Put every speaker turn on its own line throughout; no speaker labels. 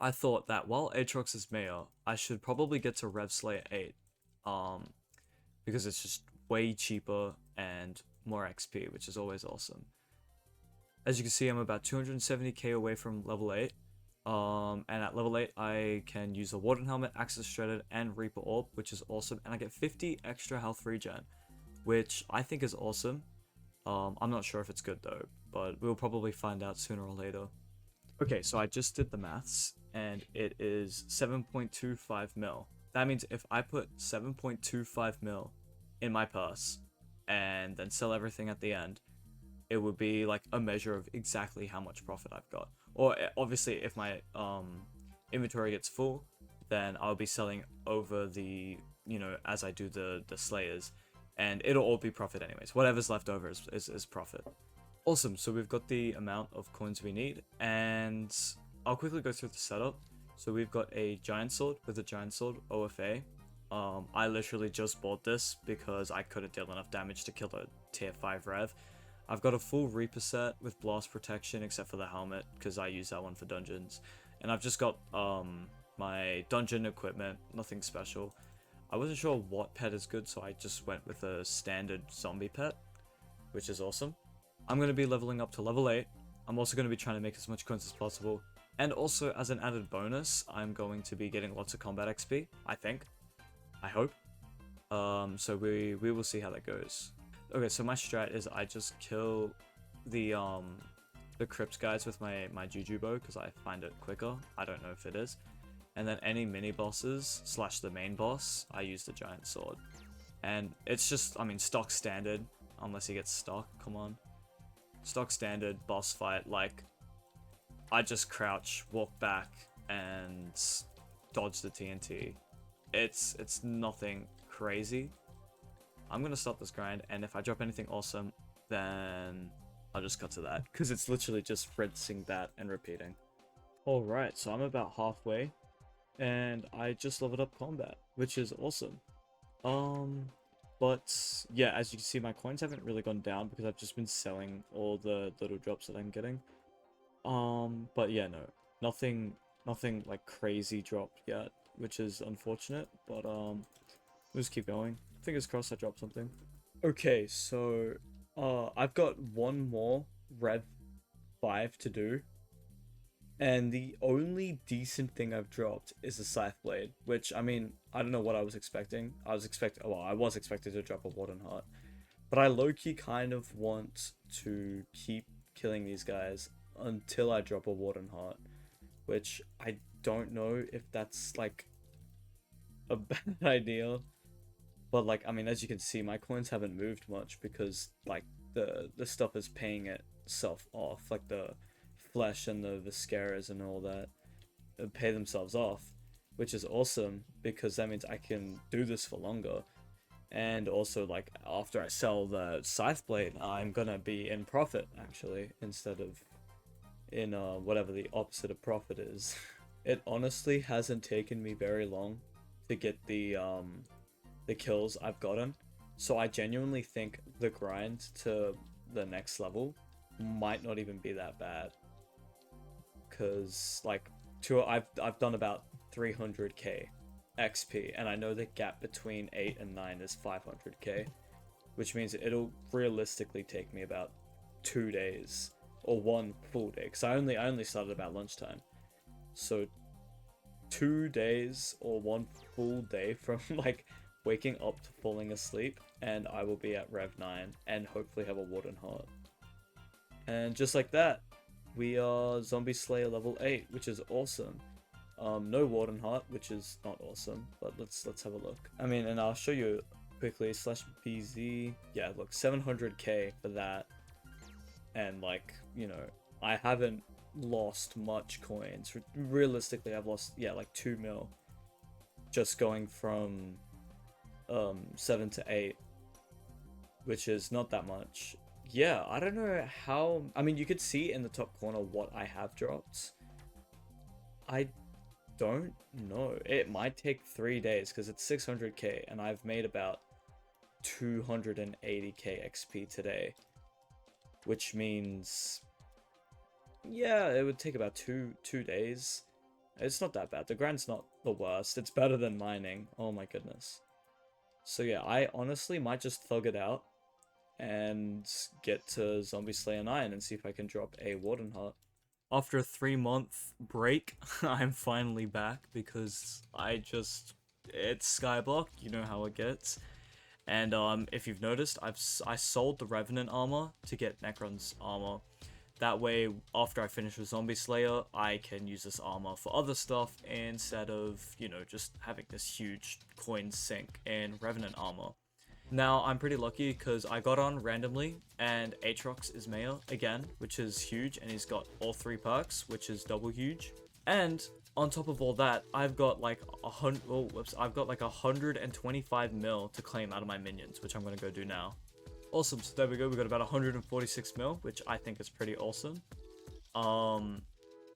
I thought that while Aatrox is mayor, I should probably get to Rev Slayer 8. Um, because it's just way cheaper and more XP, which is always awesome. As you can see, I'm about 270k away from level 8. And at level 8, I can use a Warden Helmet, Axis Shredded, and Reaper Orb, which is awesome. And I get 50 extra health regen, which I think is awesome. I'm not sure if it's good though, but we'll probably find out sooner or later. Okay, so I just did the maths, and it is 7.25 mil. That means if I put 7.25 mil in my purse, and then sell everything at the end, it would be like a measure of exactly how much profit I've got. Or obviously, if my inventory gets full, then I'll be selling over the, as I do the slayers, and it'll all be profit anyways. Whatever's left over is profit. Awesome, so we've got the amount of coins we need, and I'll quickly go through the setup. So we've got a giant sword with a giant sword OFA. I literally just bought this because I couldn't deal enough damage to kill a tier 5 rev. I've got a full Reaper set with blast protection except for the helmet because I use that one for dungeons. And I've just got my dungeon equipment, nothing special. I wasn't sure what pet is good, so I just went with a standard zombie pet, which is awesome. I'm going to be leveling up to level 8. I'm also going to be trying to make as much coins as possible. And also, as an added bonus, I'm going to be getting lots of combat XP, I think. I hope. So we will see how that goes. Okay, so my strat is I just kill the Crypt guys with my Juju bow because I find it quicker. I don't know if it is. And then any mini bosses / the main boss, I use the giant sword. And it's just, I mean, stock standard, unless he gets stuck. Come on. Stock standard boss fight, like I just crouch, walk back, and dodge the TNT. It's nothing crazy. I'm gonna stop this grind, and if I drop anything awesome, then I'll just cut to that, because it's literally just rinsing that and repeating. Alright, so I'm about halfway, and I just leveled up combat, which is awesome. But yeah, as you can see, my coins haven't really gone down because I've just been selling all the little drops that I'm getting. But yeah, no, nothing like crazy dropped yet, which is unfortunate, but we'll just keep going. Fingers crossed I drop something. Okay, so I've got one more Rev 5 to do, and the only decent thing I've dropped is a Scythe Blade, which, I mean, I don't know what I was expecting. I was expected to drop a Warden Heart, but I low-key kind of want to keep killing these guys until I drop a Warden Heart, which I don't know if that's like a bad idea. But like, I mean, as you can see, my coins haven't moved much because like the stuff is paying itself off, like the flesh and the Visceras and all that pay themselves off, which is awesome because that means I can do this for longer. And also, like, after I sell the Scythe Blade, I'm gonna be in profit actually instead of in whatever the opposite of profit is. It honestly hasn't taken me very long to get the kills I've gotten, so I genuinely think the grind to the next level might not even be that bad, because like I've done about 300k XP, and I know the gap between 8 and 9 is 500k, which means it'll realistically take me about 2 days or 1 full day, because I only started about lunchtime, so 2 days or 1 full day from like waking up to falling asleep, and I will be at Rev 9 and hopefully have a Warden Heart. And just like that, we are Zombie Slayer level 8, which is awesome. No Warden Heart, which is not awesome, but let's have a look. I mean, and I'll show you quickly, /BZ, yeah, look, 700k for that, and like, you know, I haven't lost much coins. Realistically, I've lost, yeah, like 2 mil, just going from 7 to 8, which is not that much. Yeah, I don't know how, I mean, you could see in the top corner what I have dropped. I don't know. It might take 3 days because it's 600k and I've made about 280k XP today, which means, yeah, it would take about two days. It's not that bad. The grind's not the worst. It's better than mining. Oh my goodness. So yeah, I honestly might just thug it out and get to Zombie Slayer 9 and see if I can drop a Warden Heart. After a 3-month break, I'm finally back because it's Skyblock, you know how it gets. And if you've noticed, I sold the Revenant armor to get Necron's armor. That way, after I finish with Zombie Slayer, I can use this armor for other stuff instead of, just having this huge coin sink in Revenant armor. Now, I'm pretty lucky because I got on randomly, and Aatrox is Mayor again, which is huge, and he's got all 3 perks, which is double huge. And on top of all that, I've got like 125 mil to claim out of my minions, which I'm gonna go do now. Awesome, so there we go, we got about 146 mil, which I think is pretty awesome. And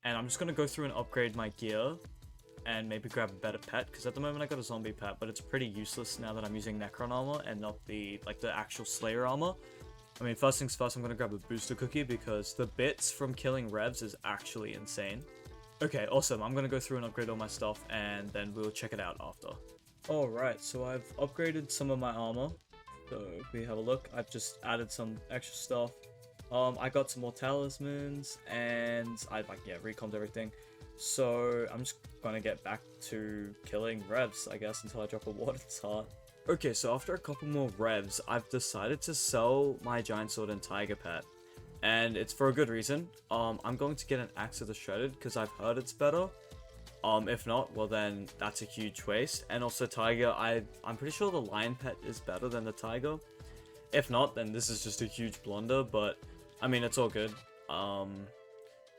I'm just gonna go through and upgrade my gear, and maybe grab a better pet, because at the moment I got a zombie pet, but it's pretty useless now that I'm using Necron armor and not the actual Slayer armor. I mean, first things first, I'm gonna grab a booster cookie because the bits from killing revs is actually insane. Okay, awesome. I'm gonna go through and upgrade all my stuff, and then we'll check it out after. Alright, so I've upgraded some of my armor. So if we have a look, I've just added some extra stuff. I got some more talismans, and I recomped everything. So I'm just gonna get back to killing revs, I guess, until I drop a Warden's Heart. Okay, so after a couple more revs, I've decided to sell my Giant Sword and Tiger Pet. And it's for a good reason. I'm going to get an Axe of the Shredded because I've heard it's better. If not, well then that's a huge waste. And also Tiger, I'm pretty sure the Lion Pet is better than the Tiger. If not, then this is just a huge blunder, but I mean, it's all good.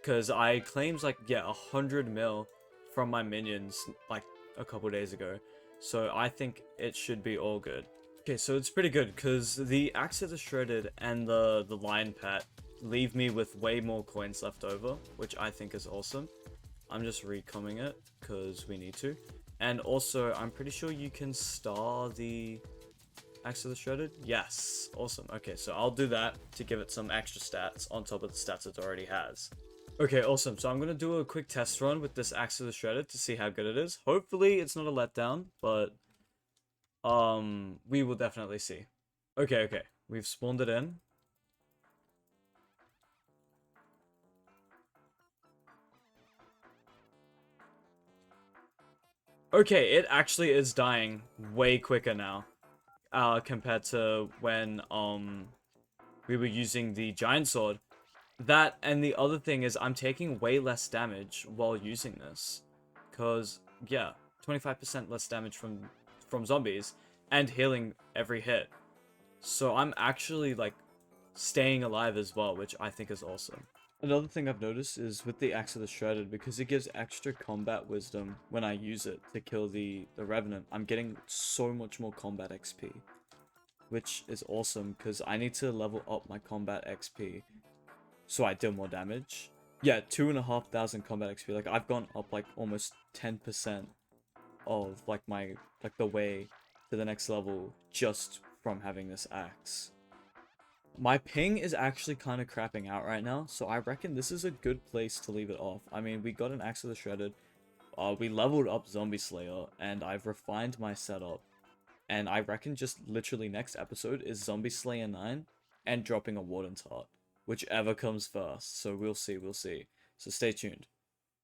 Because I claimed 100 mil from my minions like a couple days ago. So I think it should be all good. Okay, so it's pretty good because the Axe of the Shredded and the Lion Pet leave me with way more coins left over, which I think is awesome. I'm just recomming it because we need to. And also, I'm pretty sure you can star the Axe of the Shredded. Yes, awesome. Okay, so I'll do that to give it some extra stats on top of the stats it already has. Okay, awesome. So I'm going to do a quick test run with this Axe of the Shredded to see how good it is. Hopefully, it's not a letdown, but we will definitely see. Okay. We've spawned it in. Okay, it actually is dying way quicker now, compared to when, we were using the Giant Sword. That, and the other thing is I'm taking way less damage while using this. Because, yeah, 25% less damage from zombies, and healing every hit. So I'm actually, staying alive as well, which I think is awesome. Another thing I've noticed is with the Axe of the Shredded, because it gives extra combat wisdom when I use it to kill the Revenant, I'm getting so much more combat XP. Which is awesome, because I need to level up my combat XP so I deal more damage. Yeah, 2,500 combat XP. I've gone up almost 10% of the way to the next level just from having this axe. My ping is actually kind of crapping out right now, so I reckon this is a good place to leave it off. I mean, we got an Axe of the Shredded, we leveled up Zombie Slayer, and I've refined my setup. And I reckon just literally next episode is Zombie Slayer 9 and dropping a Warden's Heart. Whichever comes first, so we'll see. So stay tuned.